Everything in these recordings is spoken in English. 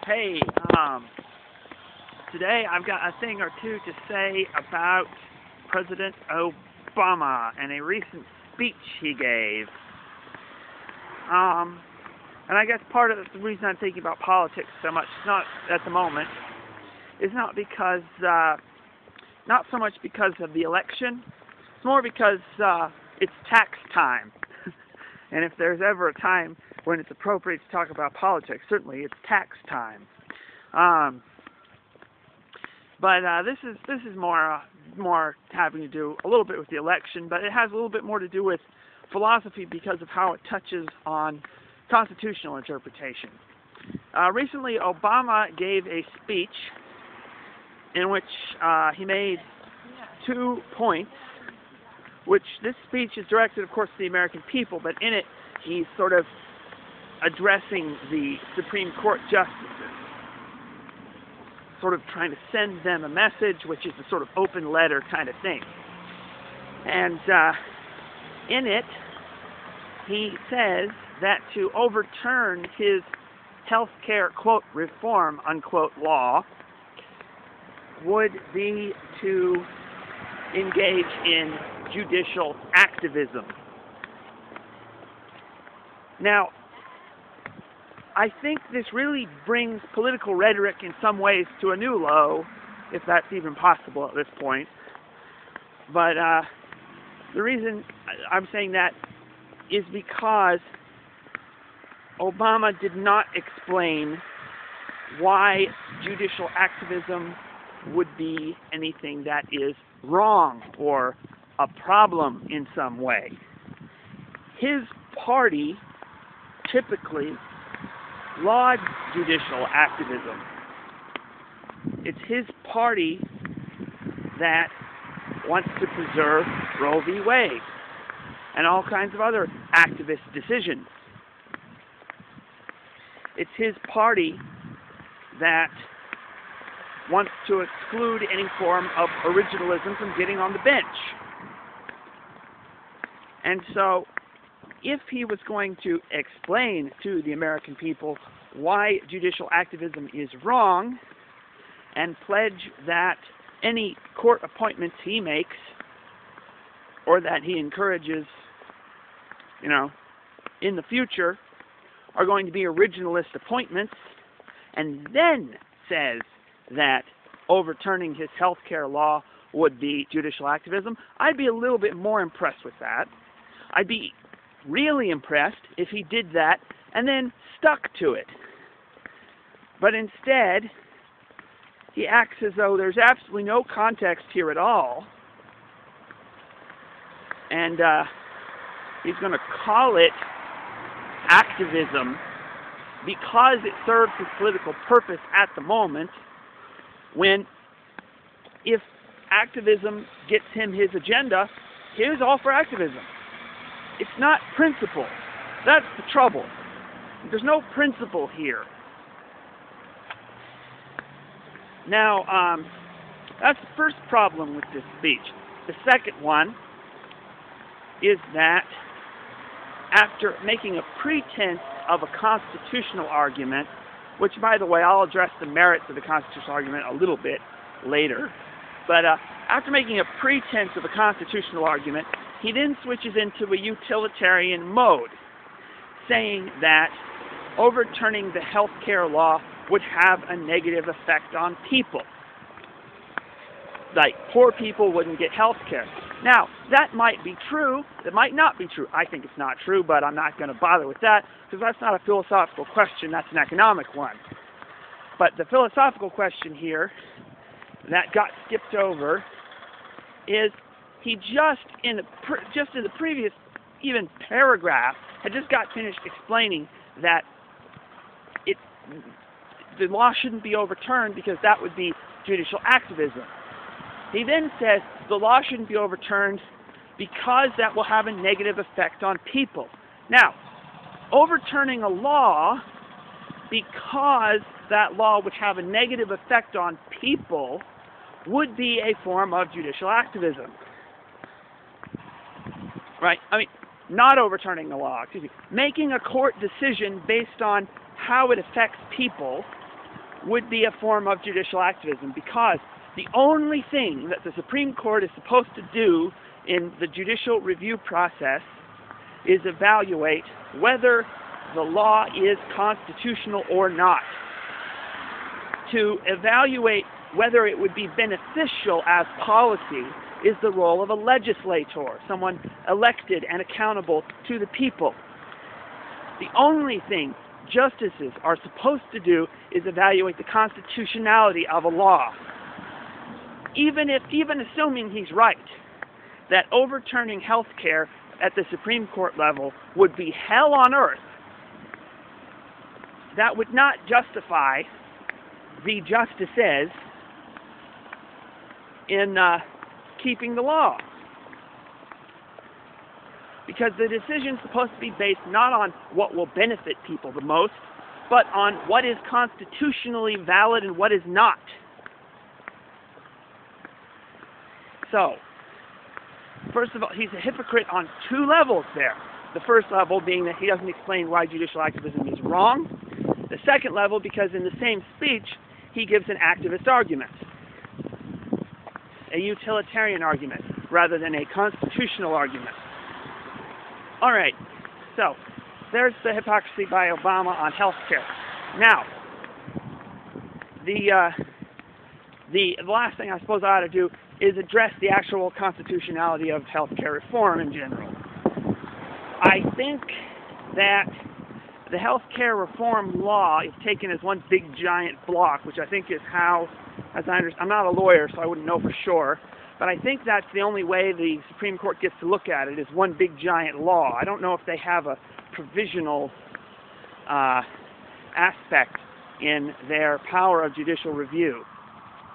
Hey, today I've got a thing or two to say about President Obama and a recent speech he gave. And I guess part of the reason I'm thinking about politics so much, not at the moment, is not so much because of the election. It's more because it's tax time. And if there's ever a time when it's appropriate to talk about politics, certainly it's tax time. But this is more having to do a little bit with the election, but it has a little bit more to do with philosophy because of how it touches on constitutional interpretation. Recently, Obama gave a speech in which he made 2 points, which this speech is directed, of course, to the American people, but in it he's sort of addressing the Supreme Court justices, sort of trying to send them a message, which is a sort of open letter kind of thing. And in it, he says that to overturn his health care, quote, reform, unquote, law would be to engage in judicial activism. Now, I think this really brings political rhetoric in some ways to a new low, if that's even possible at this point. But the reason I'm saying that is because Obama did not explain why judicial activism would be anything that is wrong or a problem in some way. His party typically lauds judicial activism. It's his party that wants to preserve Roe v. Wade and all kinds of other activist decisions. It's his party that wants to exclude any form of originalism from getting on the bench. And so, if he was going to explain to the American people why judicial activism is wrong and pledge that any court appointments he makes or that he encourages, in the future are going to be originalist appointments, and then says that overturning his health care law would be judicial activism, I'd be a little bit more impressed with that. I'd be really impressed if he did that and then stuck to it. But instead, he acts as though there's absolutely no context here at all, and he's going to call it activism because it serves his political purpose at the moment, when if activism gets him his agenda, here's all for activism. It's not principle. That's the trouble. There's no principle here. Now, that's the first problem with this speech. The second one is that after making a pretense of a constitutional argument, which, by the way, I'll address the merits of the constitutional argument a little bit later, but after making a pretense of a constitutional argument, he then switches into a utilitarian mode, saying that overturning the health care law would have a negative effect on people. Like, poor people wouldn't get health care. Now, that might be true. That might not be true. I think it's not true, but I'm not going to bother with that, because that's not a philosophical question. That's an economic one. But the philosophical question here that got skipped over is he just in the previous even paragraph had just got finished explaining that the law shouldn't be overturned because that would be judicial activism. He then says the law shouldn't be overturned because that will have a negative effect on people. Now, overturning a law because that law would have a negative effect on people would be a form of judicial activism. Right? I mean, not overturning the law, making a court decision based on how it affects people would be a form of judicial activism, because the only thing that the Supreme Court is supposed to do in the judicial review process is evaluate whether the law is constitutional or not. To evaluate whether it would be beneficial as policy is the role of a legislator, someone elected and accountable to the people. The only thing justices are supposed to do is evaluate the constitutionality of a law. Even assuming he's right, that overturning health care at the Supreme Court level would be hell on earth, that would not justify the justices in keeping the law. Because the decision is supposed to be based not on what will benefit people the most, but on what is constitutionally valid and what is not. So, first of all, he's a hypocrite on two levels there. The first level being that he doesn't explain why judicial activism is wrong. The second level, because in the same speech, he gives an activist argument, a utilitarian argument, rather than a constitutional argument. All right, so there's the hypocrisy by Obama on health care. Now, the last thing I suppose I ought to do is address the actual constitutionality of health care reform in general. I think that the health care reform law is taken as one big giant block, which I think is how, as I understand, I'm not a lawyer, so I wouldn't know for sure, but I think that's the only way the Supreme Court gets to look at it, is one big giant law. I don't know if they have a provisional aspect in their power of judicial review.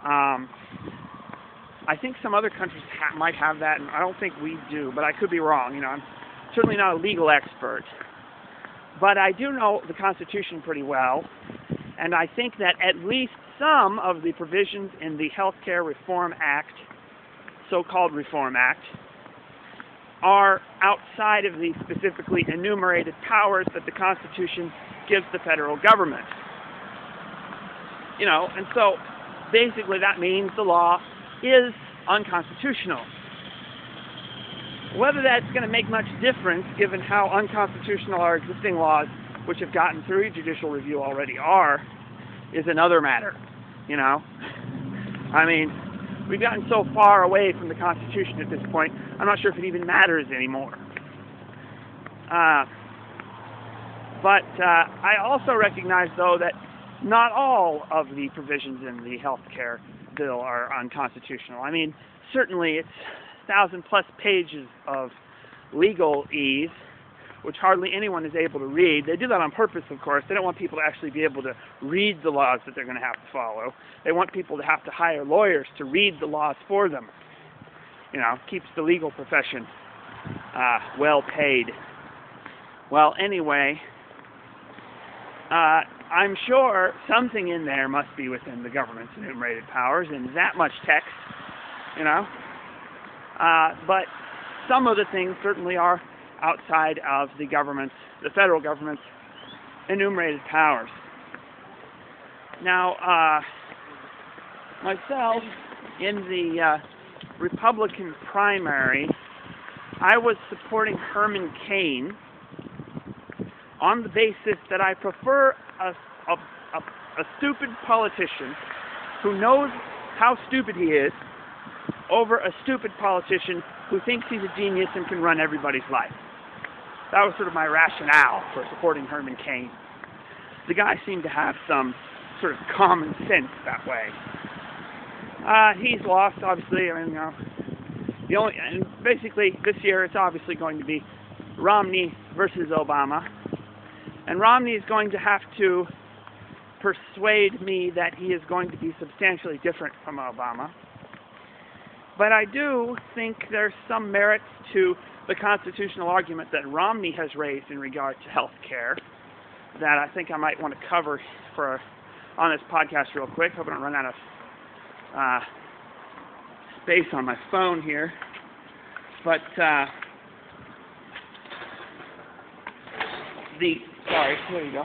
I think some other countries might have that, and I don't think we do, but I could be wrong. You know, I'm certainly not a legal expert. But I do know the Constitution pretty well, and I think that at least some of the provisions in the Health Care Reform Act, so-called Reform Act, are outside of the specifically enumerated powers that the Constitution gives the federal government. You know, and so basically that means the law is unconstitutional. Whether that's going to make much difference, given how unconstitutional our existing laws, which have gotten through judicial review already are, is another matter. You know? I mean, we've gotten so far away from the Constitution at this point, I'm not sure if it even matters anymore. But I also recognize, though, that not all of the provisions in the health care bill are unconstitutional. I mean, certainly it's 1,000+ pages of legalese, which hardly anyone is able to read. They do that on purpose, of course. They don't want people to actually be able to read the laws that they're going to have to follow. They want people to have to hire lawyers to read the laws for them. You know, keeps the legal profession well paid. Well, anyway, I'm sure something in there must be within the government's enumerated powers, and that much text, you know. But some of the things certainly are outside of the federal government's enumerated powers. Now, myself, in the Republican primary, I was supporting Herman Cain on the basis that I prefer a stupid politician who knows how stupid he is over a stupid politician who thinks he's a genius and can run everybody's life. That was sort of my rationale for supporting Herman Cain. The guy seemed to have some sort of common sense that way. He's lost, obviously. I mean, and basically this year it's obviously going to be Romney versus Obama, and Romney is going to have to persuade me that he is going to be substantially different from Obama. But I do think there's some merit to the constitutional argument that Romney has raised in regard to health care that I think I might want to cover on this podcast real quick. Hope I don't run out of space on my phone here. But there you go.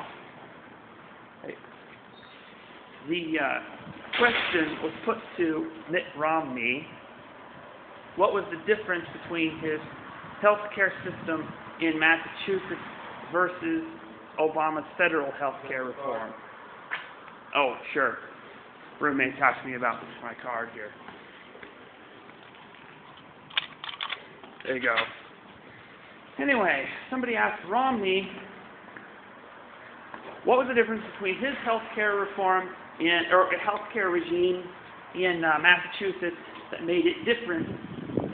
the question was put to Mitt Romney, what was the difference between his health care system in Massachusetts versus Obama's federal health care reform? Oh, sure. Roommate talked to me about this in my card here. There you go. Anyway, somebody asked Romney, what was the difference between his health care reform or health care regime in Massachusetts that made it different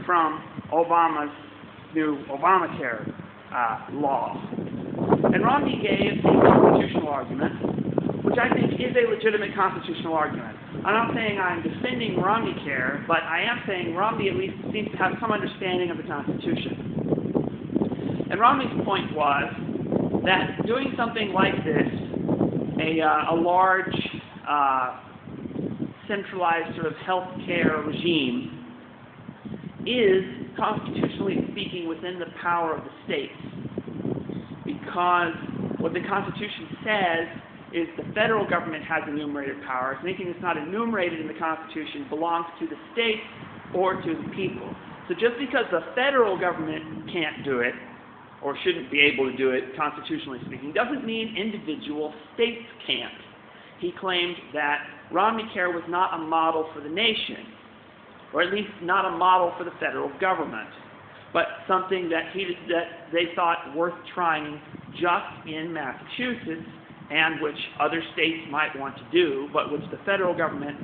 from Obama's new ObamaCare law? And Romney gave a constitutional argument, which I think is a legitimate constitutional argument. I'm not saying I'm defending ObamaCare, but I am saying Romney at least seems to have some understanding of the Constitution. And Romney's point was that doing something like this, a large, centralized sort of health care regime, is, constitutionally speaking, within the power of the states. Because what the Constitution says is the federal government has enumerated powers. Anything that's not enumerated in the Constitution belongs to the states or to the people. So just because the federal government can't do it, or shouldn't be able to do it, constitutionally speaking, doesn't mean individual states can't. He claimed that ObamaCare was not a model for the nation, or at least not a model for the federal government, but something that they thought worth trying just in Massachusetts, and which other states might want to do, but which the federal government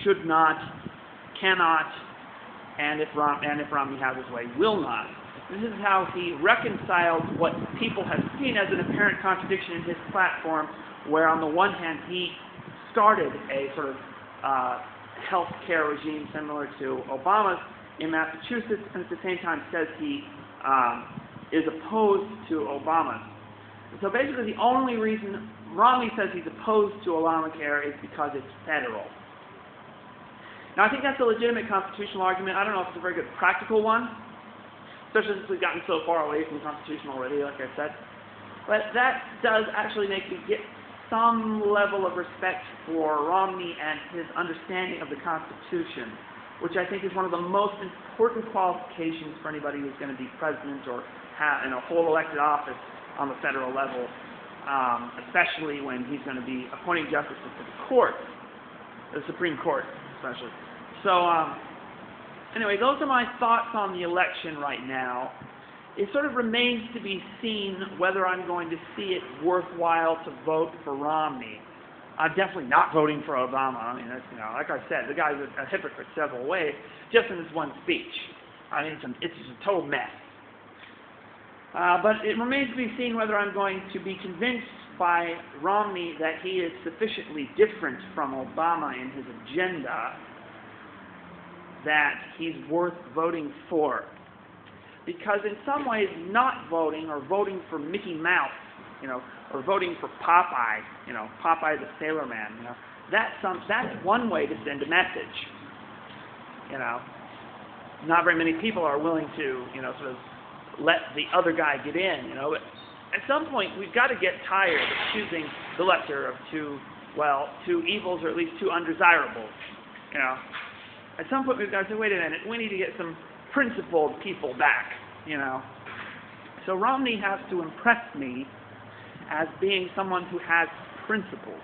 should not, cannot, and if Romney has his way, will not. This is how he reconciled what people have seen as an apparent contradiction in his platform, where on the one hand he started a sort of health care regime similar to Obama's in Massachusetts, and at the same time says he is opposed to Obama's. So basically the only reason Romney says he's opposed to ObamaCare is because it's federal. Now I think that's a legitimate constitutional argument. I don't know if it's a very good practical one, especially since we've gotten so far away from the Constitution already, like I said. But that does actually make me get some level of respect for Romney and his understanding of the Constitution, which I think is one of the most important qualifications for anybody who's going to be president or hold elected office on the federal level, especially when he's going to be appointing justices to the court, the Supreme Court especially. So anyway, those are my thoughts on the election right now. It sort of remains to be seen whether I'm going to see it worthwhile to vote for Romney. I'm definitely not voting for Obama. I mean, that's, like I said, the guy's a hypocrite several ways, just in this one speech. I mean, it's just a total mess. But it remains to be seen whether I'm going to be convinced by Romney that he is sufficiently different from Obama in his agenda that he's worth voting for. Because in some ways, not voting or voting for Mickey Mouse, or voting for Popeye, Popeye the Sailor Man, that's one way to send a message. Not very many people are willing to, sort of let the other guy get in, But at some point, we've got to get tired of choosing the lesser of two evils, or at least two undesirables, At some point, we've got to say, wait a minute, we need to get some principled people back, So Romney has to impress me as being someone who has principles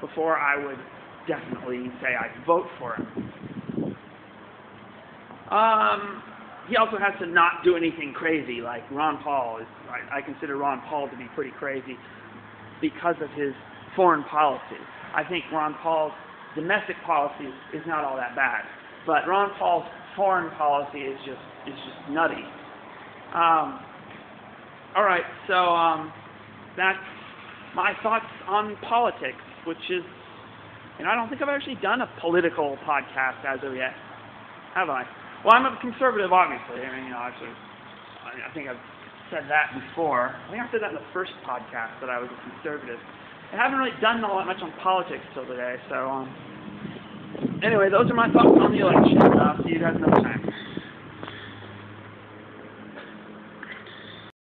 before I would definitely say I'd vote for him. He also has to not do anything crazy, like Ron Paul is. I consider Ron Paul to be pretty crazy because of his foreign policy. I think Ron Paul's domestic policy is not all that bad, but Ron Paul's foreign policy is just nutty. All right, so that's my thoughts on politics, which is, I don't think I've actually done a political podcast as of yet, have I? Well, I'm a conservative, obviously. I think I've said that before. I think I said that in the first podcast, that I was a conservative. I haven't really done all that much on politics till today, so anyway, those are my thoughts on the election. I'll see you guys another time.